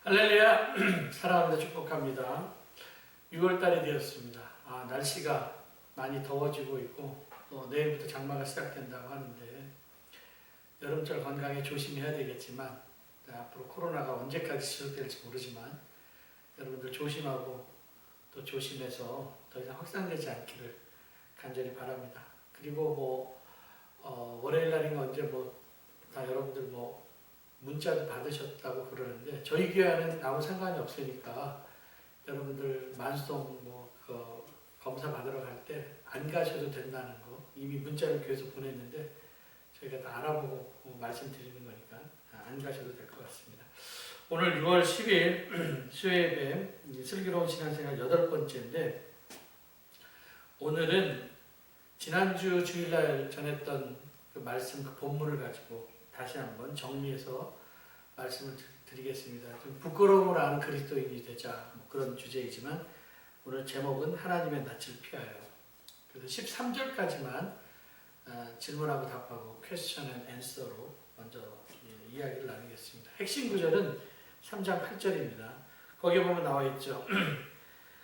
할렐루야. 사랑합니다. 축복합니다. 6월달이 되었습니다. 날씨가 많이 더워지고 있고 또 내일부터 장마가 시작된다고 하는데 여름철 건강에 조심해야 되겠지만 앞으로 코로나가 언제까지 지속될지 모르지만 여러분들 조심하고 또 조심해서 더 이상 확산되지 않기를 간절히 바랍니다. 그리고 월요일 날인가 언제 다 여러분들 문자도 받으셨다고 그러는데 저희 교회는 아무 상관이 없으니까 여러분들 만수동 검사 받으러 갈 때 안 가셔도 된다는 거 이미 문자를 교회에서 보냈는데 저희가 다 알아보고 말씀드리는 거니까 안 가셔도 될 것 같습니다. 오늘 6월 10일 수요예배 슬기로운 신앙생활 8번째인데 오늘은 지난주 주일날 전했던 그 말씀 그 본문을 가지고 다시 한번 정리해서 말씀을 드리겠습니다. 좀 부끄러움을 아는 그리스도인이 되자 그런 주제이지만 오늘 제목은 하나님의 낯을 피하여. 그래서 13절까지만 질문하고 답하고 question and answer로 먼저 이야기를 나누겠습니다. 핵심 구절은 3장 8절입니다. 거기에 보면 나와 있죠.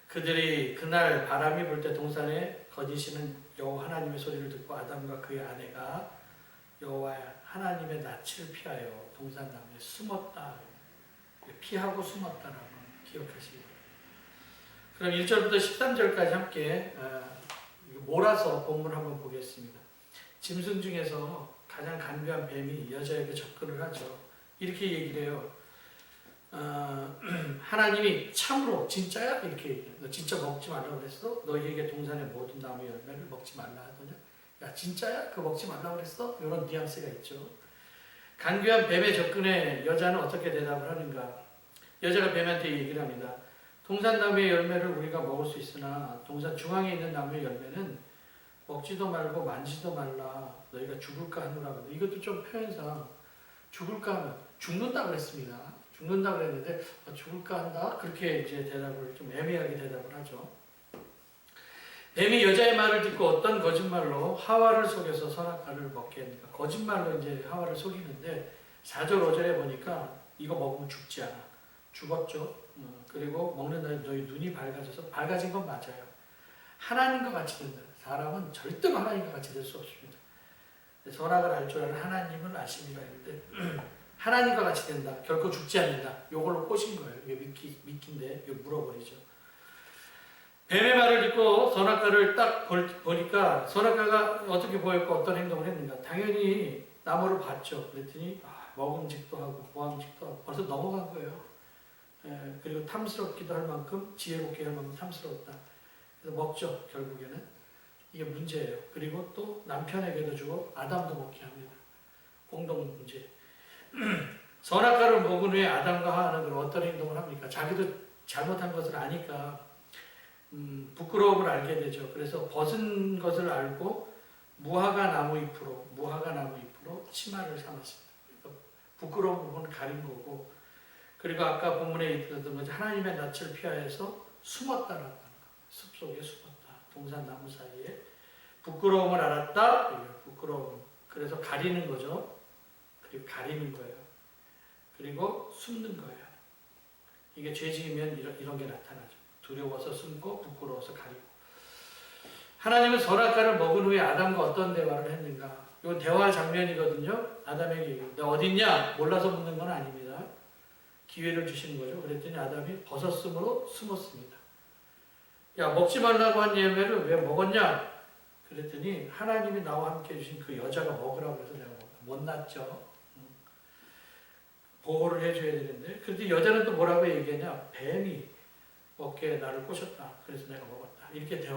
그들이 그날 바람이 불 때 동산에 거니시는 여호와 하나님의 소리를 듣고 아담과 그의 아내가 여호와 하나님의 낯을 피하여 동산나무에 숨었다. 피하고 숨었다라고 기억하시기 바랍니다. 그럼 1절부터 13절까지 함께 몰아서 본문을 한번 보겠습니다. 짐승 중에서 가장 간교한 뱀이 여자에게 접근을 하죠. 이렇게 얘기를 해요. 하나님이 참으로 진짜야? 이렇게 얘기해요. 너 진짜 먹지 말라고 그랬어? 너희에게 동산의 모든 나무 열매를 먹지 말라 하더냐? 야 진짜야? 그거 먹지 말라고 그랬어? 이런 뉘앙스가 있죠. 간교한 뱀의 접근에 여자는 어떻게 대답을 하는가? 여자가 뱀한테 얘기를 합니다. 동산나무의 열매를 우리가 먹을 수 있으나 동산 중앙에 있는 나무의 열매는 먹지도 말고 만지도 말라. 너희가 죽을까 하노라. 이것도 좀 표현상 죽을까 하면 죽는다 그랬습니다. 죽는다 그랬는데 죽을까 한다? 그렇게 이제 대답을 좀 애매하게 대답을 하죠. 뱀이 여자의 말을 듣고 어떤 거짓말로 하와를 속여서 선악과를 먹게 합니까? 거짓말로 이제 하와를 속이는데 4절 5절에 보니까 이거 먹으면 죽지 않아. 죽었죠. 그리고 먹는 날 너희 눈이 밝아져서 밝아진 건 맞아요. 하나님과 같이 된다. 사람은 절대로 하나님과 같이 될 수 없습니다. 선악을 알 줄 아는 하나님을 아심이라 했는데 하나님과 같이 된다. 결코 죽지 않는다. 이걸로 꼬신 거예요. 이게 미끼인데 이거 물어버리죠. 뱀의 말을 듣고 선악과를 딱 보니까 선악과가 어떻게 보였고 어떤 행동을 했는가. 당연히 나무를 봤죠. 그랬더니 먹음직도 하고 보암직도 하고 벌써 넘어간 거예요. 그리고 탐스럽기도 할 만큼 지혜롭게 할 만큼 탐스러웠다. 그래서 먹죠. 결국에는. 이게 문제예요. 그리고 또 남편에게도 주고 아담도 먹게 합니다. 공동 문제. 선악과를 먹은 후에 아담과 하와는 어떤 행동을 합니까? 자기도 잘못한 것을 아니까 부끄러움을 알게 되죠. 그래서 벗은 것을 알고 무화과 나무 잎으로 치마를 삼았습니다. 그러니까 부끄러운 부분을 가린 거고, 그리고 아까 본문에 있었던 것이 하나님의 낯을 피하여서 숨었다라는 거. 숲속에 숨었다. 동산 나무 사이에 부끄러움을 알았다. 부끄러움. 그래서 가리는 거죠. 그리고 가리는 거예요. 그리고 숨는 거예요. 이게 죄 지으면 이런 게 나타나죠. 두려워서 숨고 부끄러워서 가리고. 하나님은 선악과를 먹은 후에 아담과 어떤 대화를 했는가? 이건 대화 장면이거든요. 아담에게 너 어딨냐? 몰라서 묻는 건 아닙니다. 기회를 주시는 거죠. 그랬더니 아담이 벗었으므로 숨었습니다. 야 먹지 말라고 한 열매를 왜 먹었냐? 그랬더니 하나님이 나와 함께 해주신 그 여자가 먹으라고 해서 내가 먹었다. 못났죠. 보호를 해줘야 되는데 그런데 여자는 또 뭐라고 얘기하냐? 뱀이 어깨에 나를 꼬셨다. 그래서 내가 먹었다. 이렇게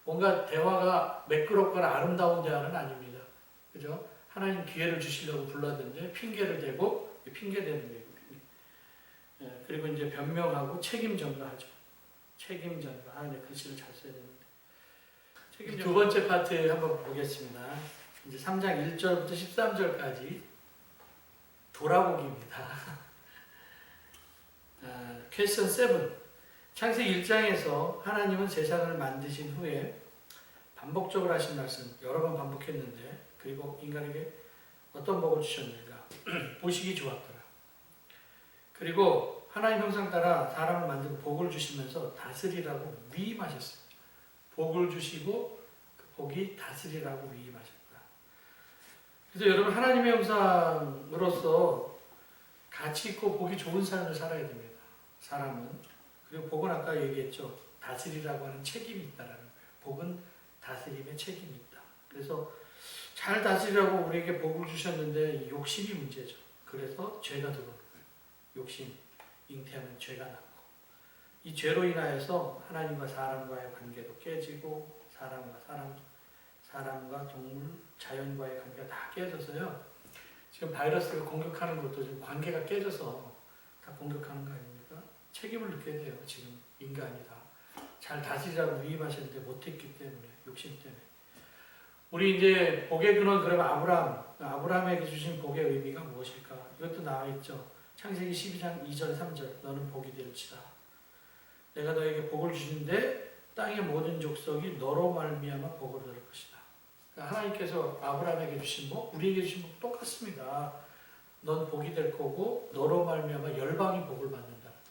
뭔가 대화가 매끄럽거나 아름다운 대화는 아닙니다. 그죠? 하나님 기회를 주시려고 불렀는데 핑계를 대고 핑계대는 거예요. 그리고 이제 변명하고 책임 전가하죠. 책임 전가. 네, 글씨를 잘 써야 되는데. 두 번째 파트 한번 보겠습니다. 이제 3장 1절부터 13절까지 돌아보기입니다. 퀘스천 7. 창세기 1장에서 하나님은 세상을 만드신 후에 반복적으로 하신 말씀 여러 번 반복했는데 그리고 인간에게 어떤 복을 주셨는가 보시기 좋았더라. 그리고 하나님 형상 따라 사람을 만들고 복을 주시면서 다스리라고 위임하셨어요. 복을 주시고 그 복이 다스리라고 위임하셨다. 그래서 여러분 하나님의 형상으로서 가치 있고 복이 좋은 삶을 살아야 됩니다. 사람은. 그리고 복은 아까 얘기했죠. 다스리라고 하는 책임이 있다라는 거예요. 복은 다스림의 책임이 있다. 그래서 잘 다스리라고 우리에게 복을 주셨는데 욕심이 문제죠. 그래서 죄가 들어오는 거예요. 욕심, 잉태하면 죄가 낳고 이 죄로 인하여서 하나님과 사람과의 관계도 깨지고 사람과 동물, 자연과의 관계가 다 깨져서요. 지금 바이러스가 공격하는 것도 지금 관계가 깨져서 다 공격하는 거 아닙니까? 책임을 느껴야 돼요. 지금 인간이 다. 잘 다스리라고 위임하셨는데 못했기 때문에, 욕심 때문에. 우리 이제 복의 근원, 그러면 아브라함에게 주신 복의 의미가 무엇일까? 이것도 나와 있죠. 창세기 12장 2절 3절. 너는 복이 될지다. 내가 너에게 복을 주신데 땅의 모든 족속이 너로 말미암아 복을 얻을 것이다. 그러니까 하나님께서 아브라함에게 주신 복, 우리에게 주신 복 똑같습니다. 넌 복이 될 거고 너로 말미암아 열방이 복을 받는다는 거예요.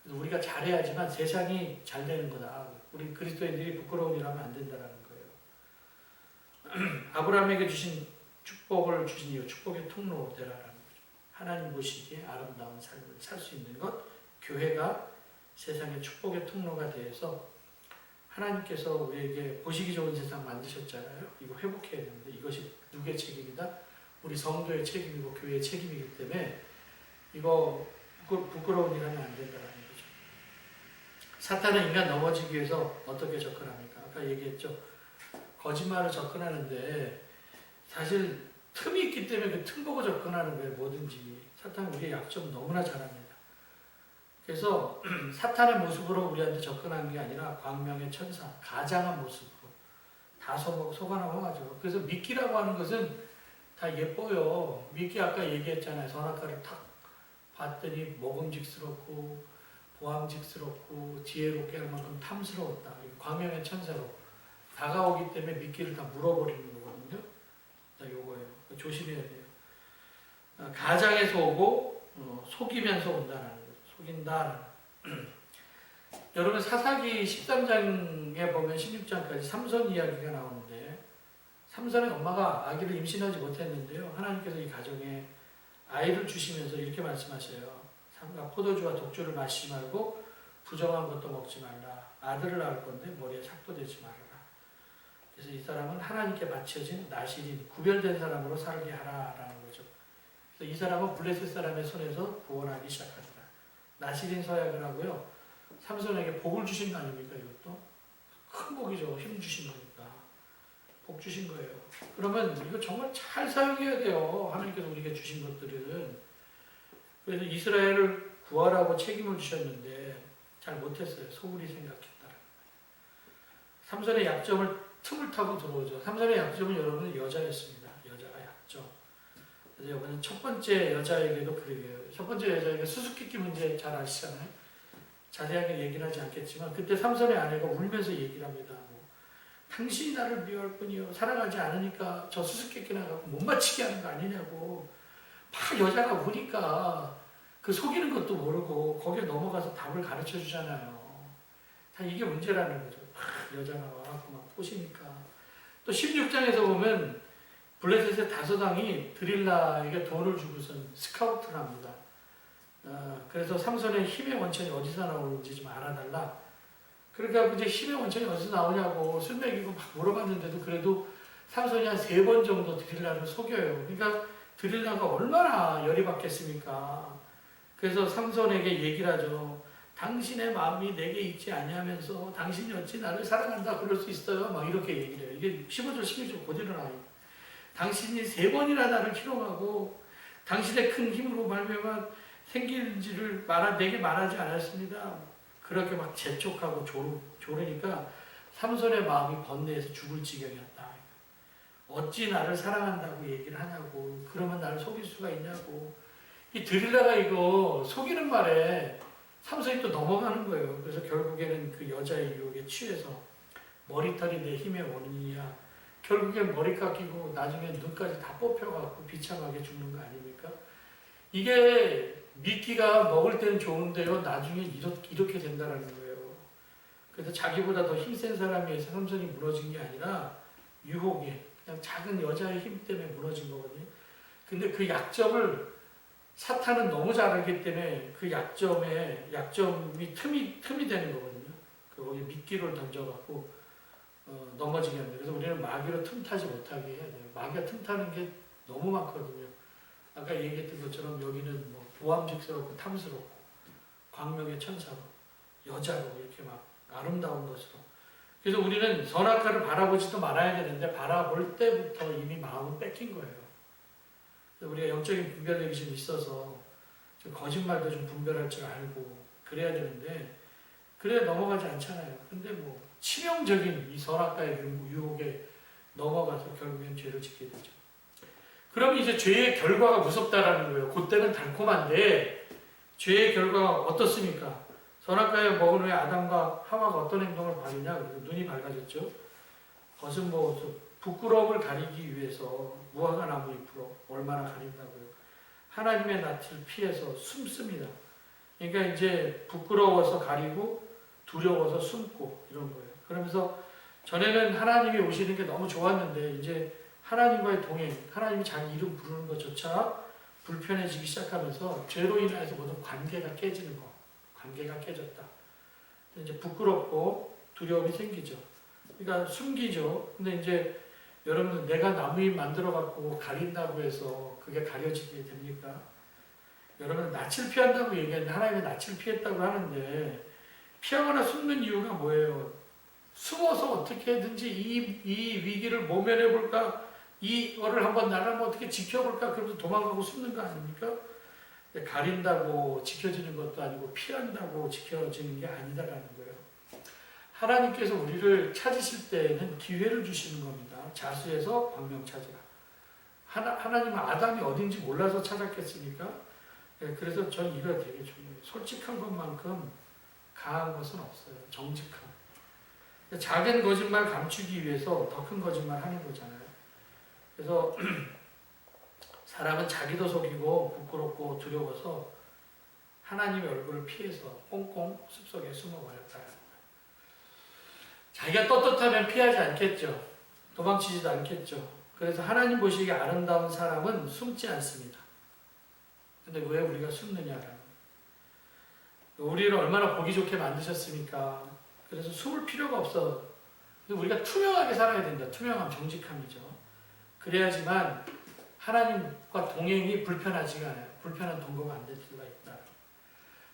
그래서 우리가 잘해야지만 세상이 잘 되는 거다. 우리 그리스도인들이 부끄러운 일 하면 안 된다는 거예요. 아브라함에게 주신 축복을 주신 이유, 축복의 통로 되라라는 거죠. 하나님 보시기에 아름다운 삶을 살 수 있는 것, 교회가 세상의 축복의 통로가 되어서 하나님께서 우리에게 보시기 좋은 세상 만드셨잖아요. 이거 회복해야 되는데 이것이 누구의 책임이다? 우리 성도의 책임이고 교회의 책임이기 때문에 이거 부끄러운 일 하면 안 된다는 거죠. 사탄은 인간 넘어지기 위해서 어떻게 접근합니까? 아까 얘기했죠. 거짓말을 접근하는데 사실 틈이 있기 때문에 그 틈 보고 접근하는 거예요. 뭐든지. 사탄은 우리의 약점 너무나 잘 압니다. 그래서 사탄의 모습으로 우리한테 접근한 게 아니라 광명의 천사, 가장한 모습으로 다 속아나고 하죠. 그래서 미끼라고 하는 것은 다 예뻐요. 미끼 아까 얘기했잖아요. 선악과를 탁 봤더니 먹음직스럽고 보암직스럽고 지혜롭게 할 만큼 탐스러웠다. 광명의 천사로 다가오기 때문에 미끼를 다 물어버리는 거거든요. 요거예요. 조심해야 돼요. 가장에서 오고 속이면서 온다는 거예요. 속인다. 여러분 사사기 13장에 보면 16장까지 삼손 이야기가 나오는데 삼손의 엄마가 아기를 임신하지 못했는데요. 하나님께서 이 가정에 아이를 주시면서 이렇게 말씀하셔요. 삼가 포도주와 독주를 마시지 말고 부정한 것도 먹지 말라. 아들을 낳을 건데 머리에 삭도 대지 말아라. 그래서 이 사람은 하나님께 바쳐진 나실인 구별된 사람으로 살게 하라라는 거죠. 그래서 이 사람은 블레셋 사람의 손에서 구원하기 시작하더라. 나실인 서약을 하고요. 삼손에게 복을 주신 거 아닙니까? 이것도 큰 복이죠. 힘 주신 거니까 복 주신 거예요. 그러면 이거 정말 잘 사용해야 돼요. 하나님께서 우리에게 주신 것들은. 그래서 이스라엘을 구하라고 책임을 주셨는데 잘 못했어요. 소홀히 생각했다라는 거예요. 삼손의 약점을 틈을 타고 들어오죠. 삼손의 약점은 여러분은 여자였습니다. 여자가 약점. 그래서 이번엔 첫 번째 여자에게도 그러게요. 첫 번째 여자에게 수수께끼 문제 잘 아시잖아요. 자세하게 얘기는 하지 않겠지만 그때 삼손의 아내가 울면서 얘기를 합니다. 당신이 나를 미워할 뿐이요. 사랑하지 않으니까 저 수수께끼 나가고 못 맞히게 하는 거 아니냐고. 막 여자가 우니까 그 속이는 것도 모르고 거기에 넘어가서 답을 가르쳐 주잖아요. 다 이게 문제라는 거죠. 여자가 와갖고 막 꼬시니까. 또 16장에서 보면 블레셋의 다소당이 드릴라에게 돈을 주고선 스카우트를 합니다. 그래서 삼손의 힘의 원천이 어디서 나오는지 좀 알아달라. 그러니까 이제 힘의 원천이 어디서 나오냐고 술 먹이고 막 물어봤는데도 그래도 삼손이 한 3번 정도 드릴라를 속여요. 그러니까 드릴라가 얼마나 열이 받겠습니까? 그래서 삼손에게 얘기를 하죠. 당신의 마음이 내게 있지 아니하면서 당신이 어찌 나를 사랑한다 그럴 수 있어요? 막 이렇게 얘기를 해요. 이게 15절, 16절 그대로 나와요. 당신이 3번이나 나를 희롱하고 당신의 큰 힘으로 말미암아 생길지를 내게 말하지 않았습니다. 그렇게 막 재촉하고 조르니까 삼손의 마음이 번뇌해서 죽을 지경이었다. 어찌 나를 사랑한다고 얘기를 하냐고. 그러면 나를 속일 수가 있냐고. 이 드릴라가 이거 속이는 말에 삼손이 또 넘어가는 거예요. 그래서 결국에는 그 여자의 유혹에 취해서 머리털이 내 힘의 원인이야. 결국엔 머리 깎이고 나중에 눈까지 다 뽑혀갖고 비참하게 죽는 거 아닙니까? 이게 미끼가 먹을 때는 좋은데요. 나중에 이렇게 된다는 거예요. 그래서 자기보다 더 힘센 사람에 의해서 삼손이 무너진 게 아니라 유혹에 그냥 작은 여자의 힘 때문에 무너진 거거든요. 근데 그 약점을 사탄은 너무 잘 알기 때문에 그 약점이 틈이 되는 거거든요. 거기에 미끼를 던져갖고 넘어지게 합니다. 그래서 우리는 마귀로 틈타지 못하게 해야 돼요. 마귀가 틈타는 게 너무 많거든요. 아까 얘기했던 것처럼 여기는 뭐 보암직스럽고 탐스럽고 광명의 천사로 여자로 이렇게 막 아름다운 것으로. 그래서 우리는 선악과를 바라보지도 말아야 되는데 바라볼 때부터 이미 마음은 뺏긴 거예요. 그래서 우리가 영적인 분별력이 좀 있어서 좀 거짓말도 좀 분별할 줄 알고 그래야 되는데 그래야 넘어가지 않잖아요. 근데 뭐 치명적인 이 선악과의 유혹에 넘어가서 결국엔 죄를 짓게 되죠. 그럼 이제 죄의 결과가 무섭다라는 거예요. 그때는 달콤한데 죄의 결과가 어떻습니까? 선악과에 먹은 후에 아담과 하와가 어떤 행동을 벌이냐? 그래서 눈이 밝아졌죠. 겉은 뭐 부끄러움을 가리기 위해서 무화과 나무 잎으로 얼마나 가린다고요. 하나님의 낯을 피해서 숨습니다. 그러니까 이제 부끄러워서 가리고 두려워서 숨고 이런 거예요. 그러면서 전에는 하나님이 오시는 게 너무 좋았는데 이제 하나님과의 동행, 하나님이 자기 이름 부르는 것조차 불편해지기 시작하면서 죄로 인해서 모든 관계가 깨지는 거. 관계가 깨졌다. 이제 부끄럽고 두려움이 생기죠. 그러니까 숨기죠. 근데 이제 여러분들 내가 나무잎 만들어 갖고 가린다고 해서 그게 가려지게 됩니까? 여러분 낯을 피한다고 얘기하는데 하나님의 낯을 피했다고 하는데 피하거나 숨는 이유가 뭐예요? 숨어서 어떻게든지 이 위기를 모면해 볼까? 이거를 한번 나를 한번 어떻게 지켜볼까? 그러면서 도망가고 숨는 거 아닙니까? 가린다고 지켜지는 것도 아니고 피한다고 지켜지는 게 아니다라는 거예요. 하나님께서 우리를 찾으실 때에는 기회를 주시는 겁니다. 자수해서 광명 찾으라. 하나님은 아담이 어딘지 몰라서 찾았겠습니까? 그래서 전 이거 되게 중요해요. 솔직한 것만큼 강한 것은 없어요. 정직함. 작은 거짓말 감추기 위해서 더 큰 거짓말 하는 거잖아요. 그래서 사람은 자기도 속이고 부끄럽고 두려워서 하나님의 얼굴을 피해서 꽁꽁 숲속에 숨어버렸다. 자기가 떳떳하면 피하지 않겠죠. 도망치지도 않겠죠. 그래서 하나님 보시기에 아름다운 사람은 숨지 않습니다. 근데 왜 우리가 숨느냐라는. 우리를 얼마나 보기 좋게 만드셨습니까? 그래서 숨을 필요가 없어. 우리가 투명하게 살아야 된다. 투명함, 정직함이죠. 그래야지만 하나님과 동행이 불편하지가 않아요. 불편한 동거가 안 될 수가 있다.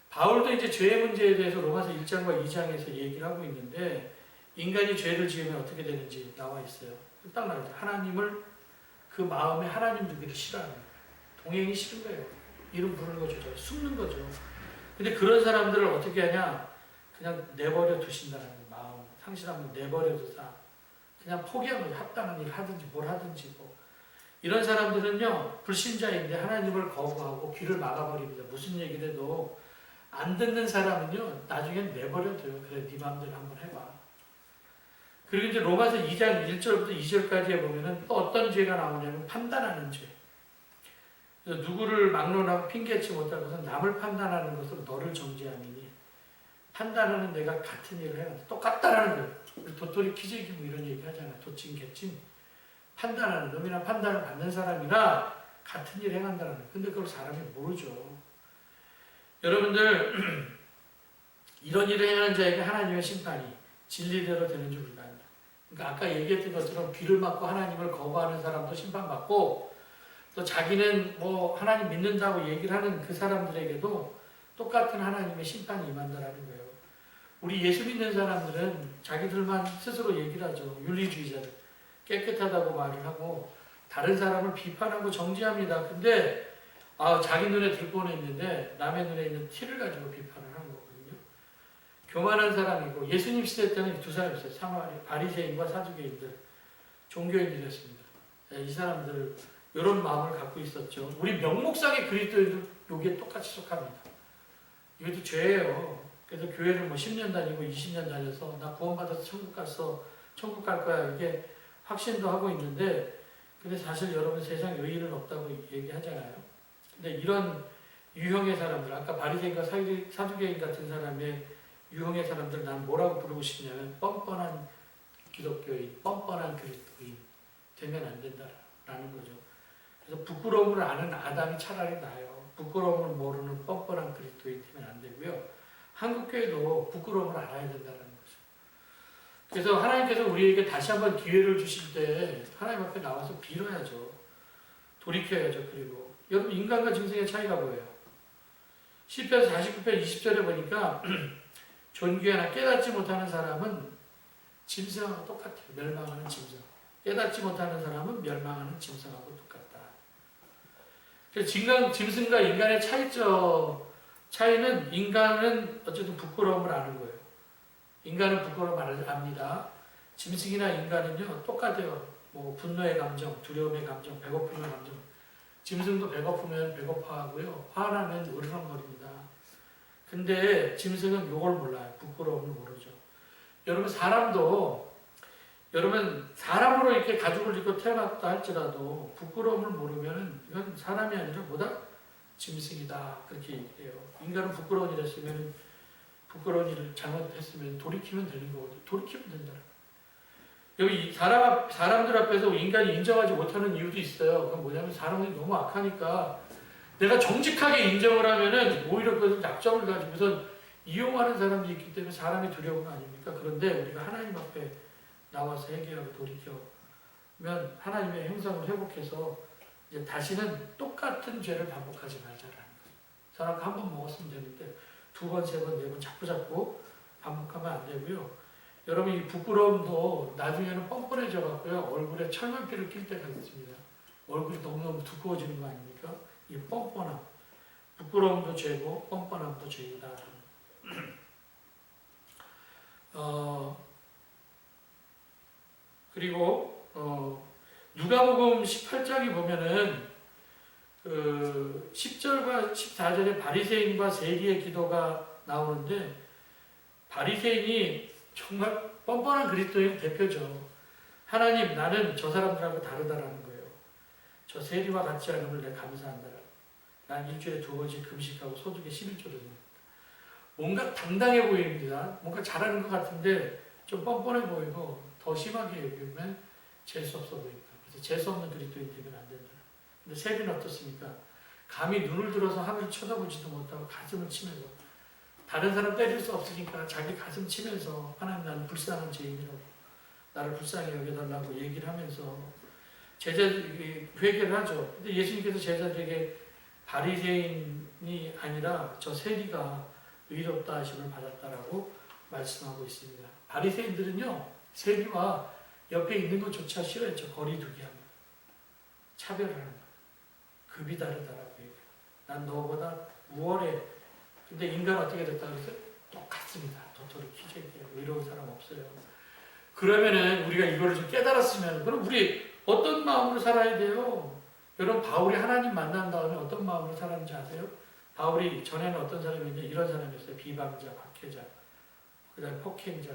바울도 이제 죄의 문제에 대해서 로마서 1장과 2장에서 얘기를 하고 있는데 인간이 죄를 지으면 어떻게 되는지 나와 있어요. 딱 나와요. 하나님을 그 마음에 하나님 두기를 싫어하는 거예요. 동행이 싫은 거예요. 이름 부르는 거죠. 숨는 거죠. 근데 그런 사람들을 어떻게 하냐? 그냥 내버려 두신다는 마음. 상실하면 내버려 두자. 그냥 포기한 거죠. 합당한 일 하든지 뭘 하든지 뭐. 이런 사람들은요. 불신자인데 하나님을 거부하고 귀를 막아버립니다. 무슨 얘기를 해도 안 듣는 사람은요. 나중엔 내버려 둬요. 그래 네 마음대로 한번 해봐. 그리고 이제 로마서 2장 1절부터 2절까지에 보면은 또 어떤 죄가 나오냐면 판단하는 죄. 누구를 막론하고 핑계치 못할 것은 남을 판단하는 것으로 너를 정죄함이니 판단하는 내가 같은 일을 해야 똑같다라는 거예요. 도토리 키재기 뭐 이런 얘기 하잖아요. 도찐 개찐 판단하는 놈이나 판단을 받는 사람이나 같은 일을 행한다는 거예요. 근데 그걸 사람이 모르죠. 여러분들 이런 일을 행하는 자에게 하나님의 심판이 진리대로 되는 줄 우리가 안다. 그러니까 아까 얘기했던 것처럼 귀를 막고 하나님을 거부하는 사람도 심판받고 또 자기는 뭐 하나님 믿는다고 얘기를 하는 그 사람들에게도 똑같은 하나님의 심판이 임한다라는 거예요. 우리 예수 믿는 사람들은 자기들만 스스로 얘기를 하죠. 윤리주의자들. 깨끗하다고 말을 하고 다른 사람을 비판하고 정죄합니다. 근데 자기 눈에 들고는 있는데 남의 눈에 있는 티를 가지고 비판을 하는 거거든요. 교만한 사람이고 예수님 시대 때는 두 사람이 있어요. 바리새인과 사두개인들. 종교인들이었습니다. 이 사람들 이런 마음을 갖고 있었죠. 우리 명목상의 그리스도인도 여기에 똑같이 속합니다. 이것도 죄예요. 그래서 교회를 뭐 10년 다니고 20년 다녀서 나 구원받아서 천국 갈 거야 이게 확신도 하고 있는데 근데 사실 여러분 세상에 의의는 없다고 얘기하잖아요. 근데 이런 유형의 사람들, 아까 바리새인과 사두개인 같은 사람의 유형의 사람들 난 뭐라고 부르고 싶냐면 뻔뻔한 기독교인, 뻔뻔한 그리스도인 되면 안 된다라는 거죠. 그래서 부끄러움을 아는 아담이 차라리 나아요. 부끄러움을 모르는 뻔뻔한 그리스도인 되면 안 되고요. 한국교회도 부끄러움을 알아야 된다는 거죠. 그래서 하나님께서 우리에게 다시 한번 기회를 주실 때 하나님 앞에 나와서 빌어야죠. 돌이켜야죠. 그리고 여러분 인간과 짐승의 차이가 뭐예요? 시편 49편 20절에 보니까 존귀하나 깨닫지 못하는 사람은 짐승하고 똑같아요. 멸망하는 짐승. 깨닫지 못하는 사람은 멸망하는 짐승하고 똑같다. 그래서 짐승과 인간의 차이는 인간은 어쨌든 부끄러움을 아는 거예요. 인간은 부끄러움을 압니다. 짐승이나 인간은요 똑같아요. 뭐 분노의 감정, 두려움의 감정, 배고픔의 감정. 짐승도 배고프면 배고파하고요. 화나면 으르렁거립니다. 근데 짐승은 요걸 몰라요. 부끄러움을 모르죠. 여러분 사람으로 이렇게 가죽을 입고 태어났다 할지라도 부끄러움을 모르면 이건 사람이 아니라 뭐다? 짐승이다. 그렇게 얘기해요. 인간은 부끄러운 일 했으면 부끄러운 일을 잘못했으면 돌이키면 되는 거거든요. 돌이키면 된다. 여기 사람들 앞에서 인간이 인정하지 못하는 이유도 있어요. 그건 뭐냐면 사람들이 너무 악하니까 내가 정직하게 인정을 하면은 오히려 그것을 약점을 가지고서 이용하는 사람들이 있기 때문에 사람이 두려운 거 아닙니까? 그런데 우리가 하나님 앞에 나와서 회개하고 돌이켜면 하나님의 형상을 회복해서 이제 다시는 똑같은 죄를 반복하지 말자라는 거예요. 사람과 한 번 먹었으면 되는데 두 번, 세 번, 네 번 자꾸 반복하면 안 되고요. 여러분 이 부끄러움도 나중에는 뻔뻔해져 갖고요. 얼굴에 철면피를 낄 때가 있습니다. 얼굴이 너무너무 두꺼워지는 거 아닙니까? 이 뻔뻔함. 부끄러움도 죄고 뻔뻔함도 죄이다. 그리고 누가복음 18장에 보면은 그 10절과 14절에 바리새인과 세리의 기도가 나오는데 바리새인이 정말 뻔뻔한 그리스도의 대표죠. 하나님 나는 저 사람들하고 다르다라는 거예요. 저 세리와 같지 않음을 내가 감사한다. 난 일주일에 2번씩 금식하고 소득의 11조를 냅니다. 뭔가 당당해 보입니다. 뭔가 잘하는 것 같은데 좀 뻔뻔해 보이고 더 심하게 여기면 재수없어 보입니다. 그래서 재수없는 그리스도인 되면 안 된다. 근데 세리는 어떻습니까? 감히 눈을 들어서 하늘을 쳐다보지도 못하고 가슴을 치면서 다른 사람 때릴 수 없으니까 자기 가슴 치면서 하나님 나는 불쌍한 죄인이라고 나를 불쌍히 여겨달라고 얘기를 하면서 제자들이 회개를 하죠. 근데 예수님께서 제자들에게 바리새인이 아니라 저 세리가 의롭다 하심을 받았다라고 말씀하고 있습니다. 바리새인들은요 세리와 옆에 있는 것조차 싫어했죠. 거리두기 하면 차별을 하는 거예요. 급이 다르다라고 얘기해요. 난 너보다 우월해. 근데 인간은 어떻게 됐다 그랬어요? 똑같습니다. 도토리 키재기예요. 의로운 사람 없어요. 그러면은 우리가 이거를 좀 깨달았으면 그럼 우리 어떤 마음으로 살아야 돼요? 여러분 바울이 하나님 만난 다음에 어떤 마음으로 살았는지 아세요? 바울이 전에는 어떤 사람이었냐? 이런 사람이었어요. 비방자, 박해자, 그 다음에 폭행자.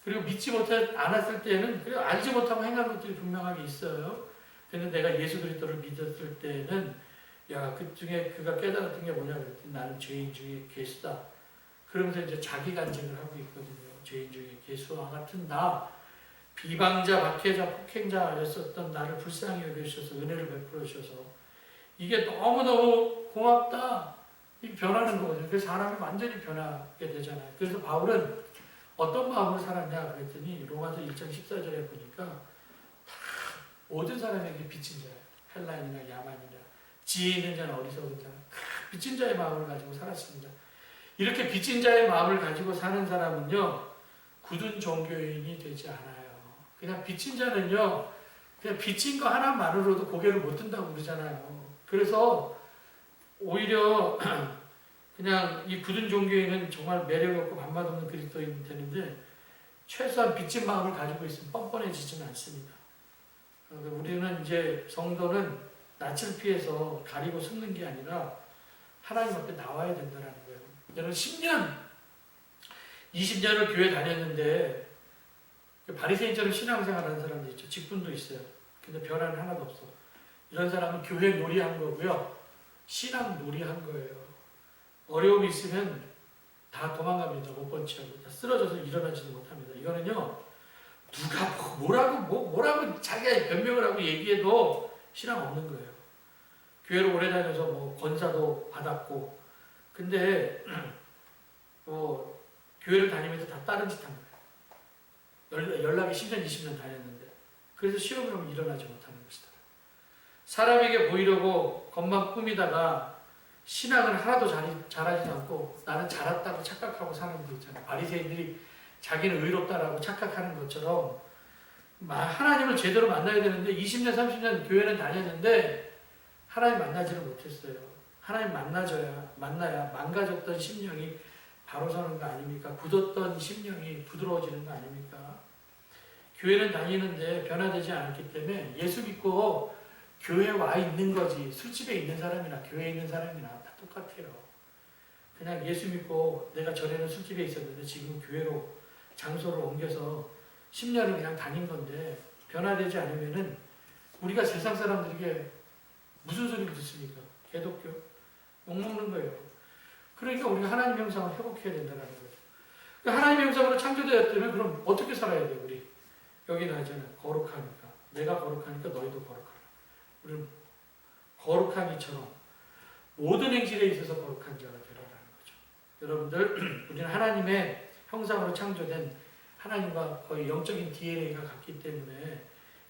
그리고 믿지 않았을 때는 그리고 알지 못하고 행한 것들이 분명하게 있어요. 근데 내가 예수 그리스도를 믿었을 때는 그 중에 그가 깨달았던 게 뭐냐 그랬더니 나는 죄인 중에 괴수다. 그러면서 이제 자기 간증을 하고 있거든요. 죄인 중에 괴수와 같은 나, 비방자, 박해자, 폭행자였었던 나를 불쌍히 여겨주셔서 은혜를 베풀어 주셔서 이게 너무너무 고맙다. 이게 변하는 거거든요. 그래서 사람이 완전히 변하게 되잖아요. 그래서 바울은 어떤 마음으로 살았냐 그랬더니 로마서 1장 14절에 보니까 다 모든 사람에게 빚진 자예요. 헬라인이나 야만이나 지혜 있는 자는 어리석은 자, 빚진 자의 마음을 가지고 살았습니다. 이렇게 빚진 자의 마음을 가지고 사는 사람은요 굳은 종교인이 되지 않아요. 그냥 빚진 자는요 그냥 빚진 거 하나만으로도 고개를 못 든다고 그러잖아요. 그래서 오히려 그냥 이 굳은 종교인은 정말 매력없고 밥맛 없는 그리스도인이 되는데 최소한 빚진 마음을 가지고 있으면 뻔뻔해지지는 않습니다. 우리는 이제 성도는 낯을 피해서 가리고 숨는 게 아니라 하나님 앞에 나와야 된다는 거예요. 저는 10년, 20년을 교회 다녔는데 바리새인처럼 신앙생활하는 사람도 있죠. 직분도 있어요. 근데 변화는 하나도 없어. 이런 사람은 교회 놀이한 거고요. 신앙 놀이한 거예요. 어려움이 있으면 다 도망갑니다. 못 번치하고 다 쓰러져서 일어나지도 못합니다. 이거는요, 누가 뭐라고 자기가 변명을 하고 얘기해도 신앙 없는 거예요. 교회를 오래 다녀서 뭐 권사도 받았고, 근데 뭐 교회를 다니면서 다 다른 짓 한 거예요. 연락이 10년, 20년 다녔는데, 그래서 시험이 오면 일어나지 못하는 것이다. 사람에게 보이려고 겉만 꾸미다가 신앙을 하나도 잘하지 않고 나는 잘했다고 착각하고 사는 분들 있잖아요. 바리새인들이 자기는 의롭다라고 착각하는 것처럼 하나님을 제대로 만나야 되는데 20년, 30년 교회는 다녔는데 하나님 만나지를 못했어요. 하나님 만나야 망가졌던 심령이 바로 서는 거 아닙니까? 굳었던 심령이 부드러워지는 거 아닙니까? 교회는 다니는데 변화되지 않았기 때문에 예수 믿고 교회에 와 있는 거지, 술집에 있는 사람이나 교회에 있는 사람이나 다 똑같아요. 그냥 예수 믿고 내가 전에는 술집에 있었는데 지금 교회로 장소를 옮겨서 10년을 그냥 다닌 건데 변화되지 않으면은 우리가 세상 사람들에게 무슨 소리를 듣습니까? 개독교? 욕먹는 거예요. 그러니까 우리가 하나님 형상을 회복해야 된다는 거죠. 그러니까 하나님 형상으로 창조되었다면 그럼 어떻게 살아야 돼요, 우리? 여기 나잖아요. 거룩하니까. 내가 거룩하니까 너희도 거룩하라. 우리는 거룩한 이처럼 모든 행실에 있어서 거룩한 자가 되라라는 거죠. 여러분들, 우리는 하나님의 형상으로 창조된 하나님과 거의 영적인 DNA가 같기 때문에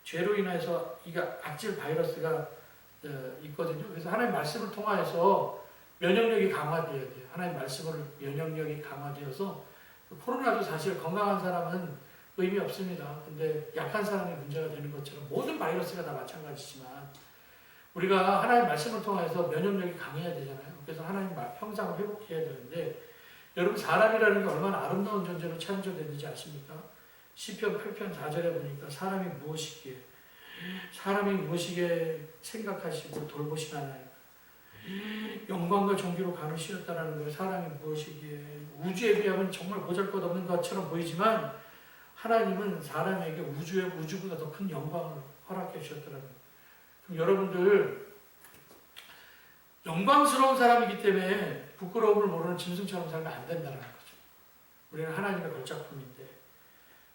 죄로 인해서 이 악질 바이러스가 있거든요. 그래서 하나님 말씀을 통하여서 면역력이 강화되어야 돼요. 하나님 말씀으로 면역력이 강화되어서 코로나도 사실 건강한 사람은 의미 없습니다. 근데 약한 사람이 문제가 되는 것처럼 모든 바이러스가 다 마찬가지지만 우리가 하나님 말씀을 통해서 면역력이 강해야 되잖아요. 그래서 하나님 형상을 회복해야 되는데 여러분 사람이라는 게 얼마나 아름다운 존재로 창조됐는지 아십니까? 시편 8편 4절에 보니까 사람이 무엇이기에 생각하시고 돌보시나요? 영광과 존귀로 가누시었다라는 거예요. 사람이 무엇이기에 우주에 비하면 정말 보잘것없는 것처럼 보이지만 하나님은 사람에게 우주보다 더 큰 영광을 허락해 주셨더라고요. 그럼 여러분들 영광스러운 사람이기 때문에 부끄러움을 모르는 짐승처럼 살면 안 된다는 거죠. 우리는 하나님의 걸작품인데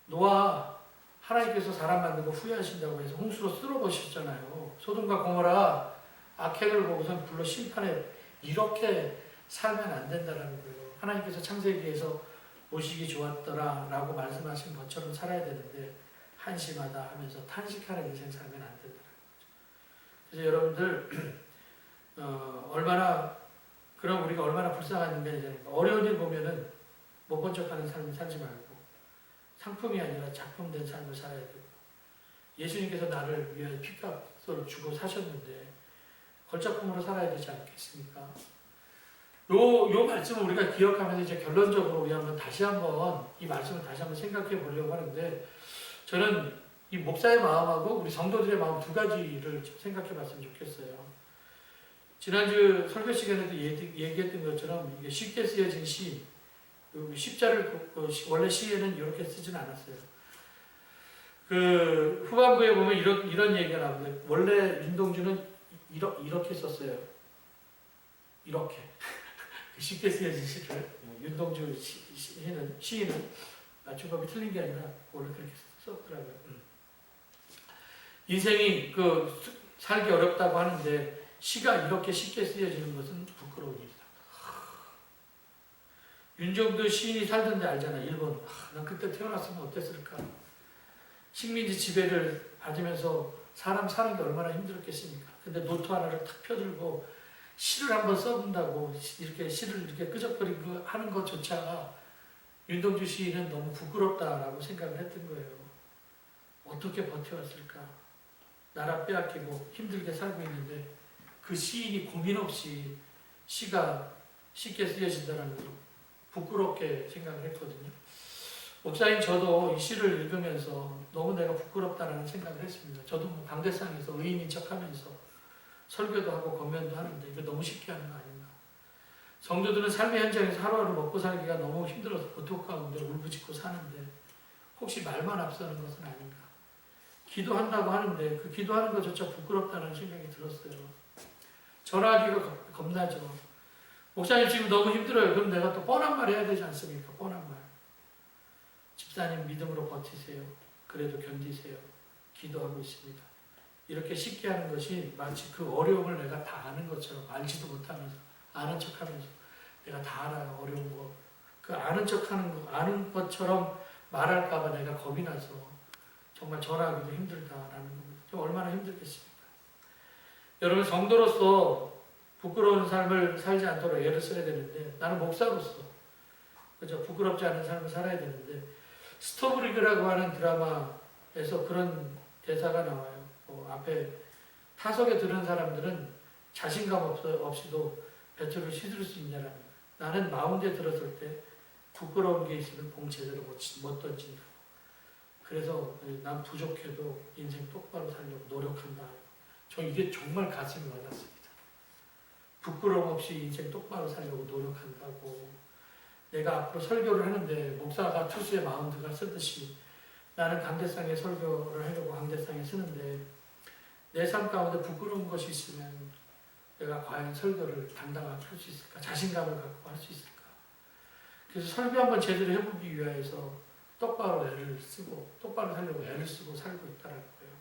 노아 하나님께서 사람 만들고 후회하신다고 해서 홍수로 쓸어버리셨잖아요. 소돔과 고모라 악행을 보고선 불러 심판해 이렇게 살면 안 된다는 거예요. 하나님께서 창세기에서 모시기 좋았더라 라고 말씀하신 것처럼 살아야 되는데 한심하다 하면서 탄식하는 인생 살면 안 된다는 거죠. 그래서 여러분들 우리가 얼마나 불쌍한 인간이잖아요. 어려운 일 보면은 못 본 척하는 삶을 살지 말고 상품이 아니라 작품된 삶을 살아야 되고 예수님께서 나를 위하여 피값을 주고 사셨는데 걸작품으로 살아야 되지 않겠습니까? 요 말씀을 우리가 기억하면서 이제 결론적으로 우리 다시 한번 이 말씀을 다시 한번 생각해 보려고 하는데 저는 이 목사의 마음하고 우리 성도들의 마음 두 가지를 생각해 봤으면 좋겠어요. 지난주 설교 시간에도 얘기했던 것처럼 이게 쉽게 쓰여진 시, 십자를 원래 시에는 이렇게 쓰진 않았어요. 그 후반부에 보면 이런 얘기가 나오는데 원래 윤동주는 이렇게 썼어요. 이렇게 쉽게 쓰여진 시를 윤동주 시인은 맞춤법이 틀린 게 아니라 원래 그렇게 썼더라고요. 인생이 살기 어렵다고 하는데 시가 이렇게 쉽게 쓰여지는 것은 부끄러운 일이다. 윤정도 시인이 살던데 알잖아. 일본. 난 그때 태어났으면 어땠을까. 식민지 지배를 받으면서 사람 사는 게 얼마나 힘들었겠습니까. 근데 노트 하나를 탁 펴들고 시를 한번 써본다고 이렇게 시를 이렇게 끄적거리고 하는 것조차 윤동주 시인은 너무 부끄럽다라고 생각을 했던 거예요. 어떻게 버텨왔을까. 나라 빼앗기고 힘들게 살고 있는데 그 시인이 고민 없이 시가 쉽게 쓰여진다는 걸 부끄럽게 생각을 했거든요. 목사님 저도 이 시를 읽으면서 너무 내가 부끄럽다는 생각을 했습니다. 저도 강대상에서 의인인 척하면서 설교도 하고 권면도 하는데 이거 너무 쉽게 하는 거 아닌가. 성도들은 삶의 현장에서 하루하루 먹고 살기가 너무 힘들어서 고통 가운데 울부짖고 사는데 혹시 말만 앞서는 것은 아닌가. 기도한다고 하는데 그 기도하는 것조차 부끄럽다는 생각이 들었어요. 전화하기가 겁나죠. 목사님 지금 너무 힘들어요. 그럼 내가 또 뻔한 말 해야 되지 않습니까? 뻔한 말. 집사님 믿음으로 버티세요. 그래도 견디세요. 기도하고 있습니다. 이렇게 쉽게 하는 것이 마치 그 어려움을 내가 다 아는 것처럼 알지도 못하면서 아는 척하면서 내가 다 알아요. 어려운 거. 그 아는 척하는 거 아는 것처럼 말할까봐 내가 겁이 나서 정말 전화하기도 힘들다라는 겁니다. 좀 얼마나 힘들겠습니까? 여러분 성도로서 부끄러운 삶을 살지 않도록 애를 써야 되는데 나는 목사로서 그죠? 부끄럽지 않은 삶을 살아야 되는데 스토브리그라고 하는 드라마에서 그런 대사가 나와요. 앞에 타석에 드는 사람들은 자신감 없이도 배트를 휘두를 수 있냐라는 거예요. 나는 마운드에 들었을 때 부끄러운 게 있으면 공 제대로 못 던진다. 그래서 난 부족해도 인생 똑바로 살려고 노력한다. 저 이게 정말 가슴이 와닿습니다. 부끄러움 없이 인생 똑바로 살려고 노력한다고. 내가 앞으로 설교를 하는데 목사가 투수의 마운드가 쓰듯이 나는 강대상에 설교를 하려고 강대상에 쓰는데 내 삶 가운데 부끄러운 것이 있으면 내가 과연 설교를 당당하게 할 수 있을까? 자신감을 갖고 할 수 있을까? 그래서 설교 한번 제대로 해보기 위해서 똑바로 애를 쓰고 똑바로 살려고 애를 쓰고 살고 있다는 거예요.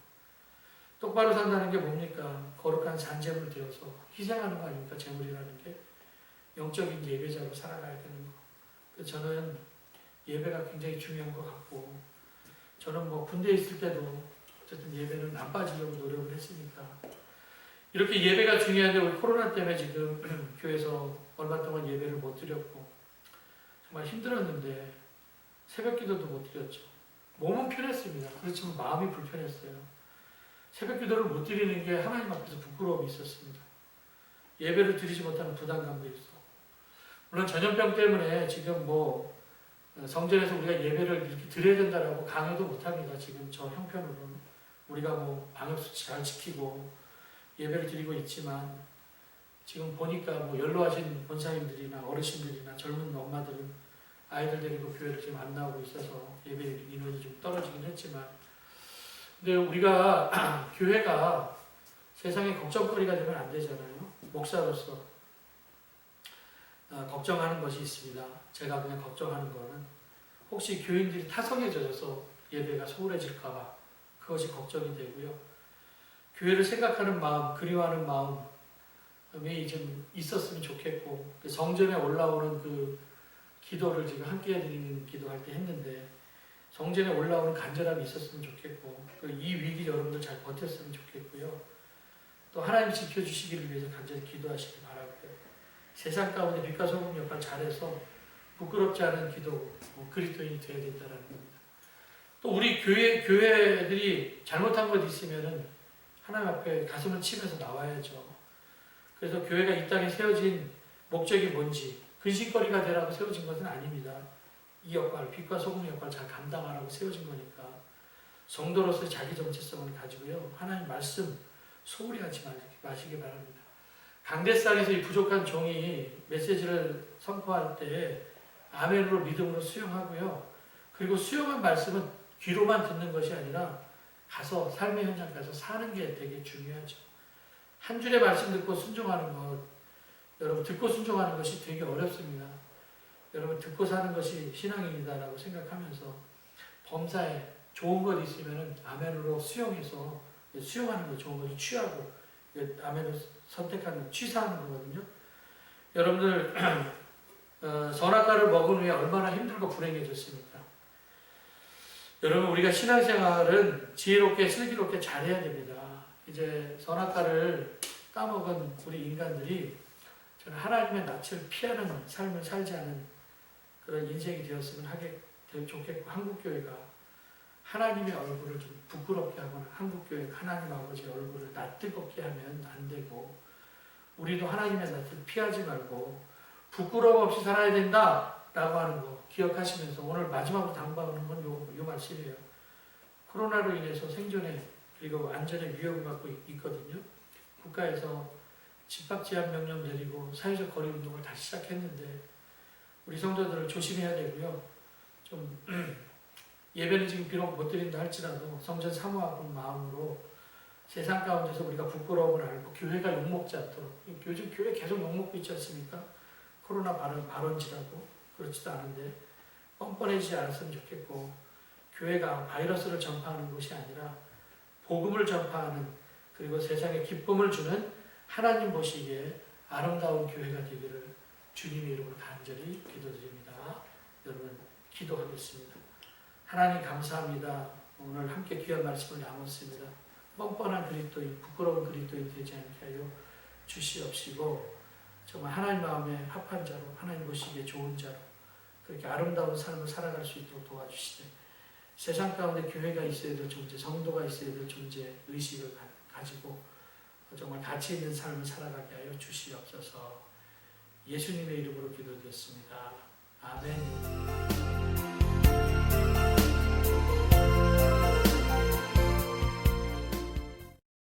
똑바로 산다는 게 뭡니까? 거룩한 산재물 되어서 희생하는 거 아닙니까? 재물이라는 게 영적인 예배자로 살아가야 되는 거. 그래서 저는 예배가 굉장히 중요한 것 같고 저는 뭐 군대에 있을 때도 어쨌든 예배는 안 빠지려고 노력을 했으니까 이렇게 예배가 중요한데 우리 코로나 때문에 지금 교회에서 얼마 동안 예배를 못 드렸고 정말 힘들었는데 새벽 기도도 못 드렸죠. 몸은 편했습니다. 그렇지만 마음이 불편했어요. 새벽 기도를 못 드리는 게 하나님 앞에서 부끄러움이 있었습니다. 예배를 드리지 못하는 부담감도 있어. 물론 전염병 때문에 지금 뭐 성전에서 우리가 예배를 이렇게 드려야 된다라고 강요도 못합니다. 지금 저 형편으로는 우리가 뭐 방역수칙 잘 지키고 예배를 드리고 있지만 지금 보니까 뭐 연로하신 권사님들이나 어르신들이나 젊은 엄마들은 아이들 데리고 교회를 지금 안 나오고 있어서 예배 인원이 좀 떨어지긴 했지만 근데 우리가 교회가 세상에 걱정거리가 되면 안 되잖아요. 목사로서 걱정하는 것이 있습니다. 제가 그냥 걱정하는 거는 혹시 교인들이 타성에 젖어서 예배가 소홀해질까봐 그것이 걱정이 되고요. 교회를 생각하는 마음, 그리워하는 마음이 좀 있었으면 좋겠고 성전에 올라오는 그 기도를 지금 함께 해드리는 기도할 때 했는데 성전에 올라오는 간절함이 있었으면 좋겠고 이 위기 여러분들 잘 버텼으면 좋겠고요. 또 하나님 지켜주시기를 위해서 간절히 기도하시기 바라고요. 세상 가운데 빛과 소금 역할 잘해서 부끄럽지 않은 기도, 그리스도인이 되어야 된다는 겁니다. 또 우리 교회들이 잘못한 것 있으면은 하나님 앞에 가슴을 치면서 나와야죠. 그래서 교회가 이 땅에 세워진 목적이 뭔지 근심거리가 되라고 세워진 것은 아닙니다. 이 역할, 빛과 소금 역할 잘 감당하라고 세워진 거니까 성도로서의 자기 정체성을 가지고요. 하나님 말씀 소홀히 하지 마시기 바랍니다. 강대상에서 이 부족한 종이 메시지를 선포할 때 아멘으로 믿음으로 수용하고요. 그리고 수용한 말씀은 귀로만 듣는 것이 아니라 가서 삶의 현장 가서 사는 게 되게 중요하죠. 한 줄의 말씀 듣고 순종하는 것, 여러분 듣고 순종하는 것이 되게 어렵습니다. 여러분 듣고 사는 것이 신앙입니다라고 생각하면서 범사에 좋은 것 있으면 아멘으로 수용해서 수용하는 거 좋은 것을 취하고 아멘을 선택하는 거 취사하는 거거든요. 여러분들 선악과를 먹은 후에 얼마나 힘들고 불행해졌습니까? 여러분 우리가 신앙생활은 지혜롭게 슬기롭게 잘해야 됩니다. 이제 선악과를 까먹은 우리 인간들이 저는 하나님의 낯을 피하는 삶을 살지 않은 그런 인생이 되었으면 좋겠고 한국교회가 하나님의 얼굴을 좀 부끄럽게 하거나 한국교회가 하나님 아버지의 얼굴을 낯뜨겁게 하면 안 되고 우리도 하나님의 낯을 피하지 말고 부끄러움 없이 살아야 된다라고 하는 거 기억하시면서 오늘 마지막으로 당부하는 건 요 말씀이에요. 코로나로 인해서 생존에 그리고 안전에 위협을 받고 있거든요. 국가에서 집합 제한 명령 내리고 사회적 거리 운동을 다시 시작했는데 우리 성도들을 조심해야 되고요. 좀 예배는 지금 비록 못 드린다 할지라도 성전 사모하는 마음으로 세상 가운데서 우리가 부끄러움을 알고 교회가 욕먹지 않도록. 요즘 교회 계속 욕먹고 있지 않습니까? 코로나 발원지라고. 그렇지도 않은데 뻔뻔해지지 않았으면 좋겠고, 교회가 바이러스를 전파하는 것이 아니라 복음을 전파하는, 그리고 세상에 기쁨을 주는 하나님 보시기에 아름다운 교회가 되기를 주님의 이름으로 간절히 기도드립니다. 여러분 기도하겠습니다. 하나님 감사합니다. 오늘 함께 귀한 말씀을 나눴습니다. 뻔뻔한 그리스도인, 부끄러운 그리스도인 되지 않게 하여 주시옵시고, 정말 하나님 마음에 합한 자로, 하나님 보시기에 좋은 자로 그렇게 아름다운 삶을 살아갈 수 있도록 도와주시되, 세상 가운데 교회가 있어야 될 존재, 성도가 있어야 될 존재 의식을 가지고 정말 가치 있는 삶을 살아가게 하여 주시옵소서. 예수님의 이름으로 기도드렸습니다. 아멘.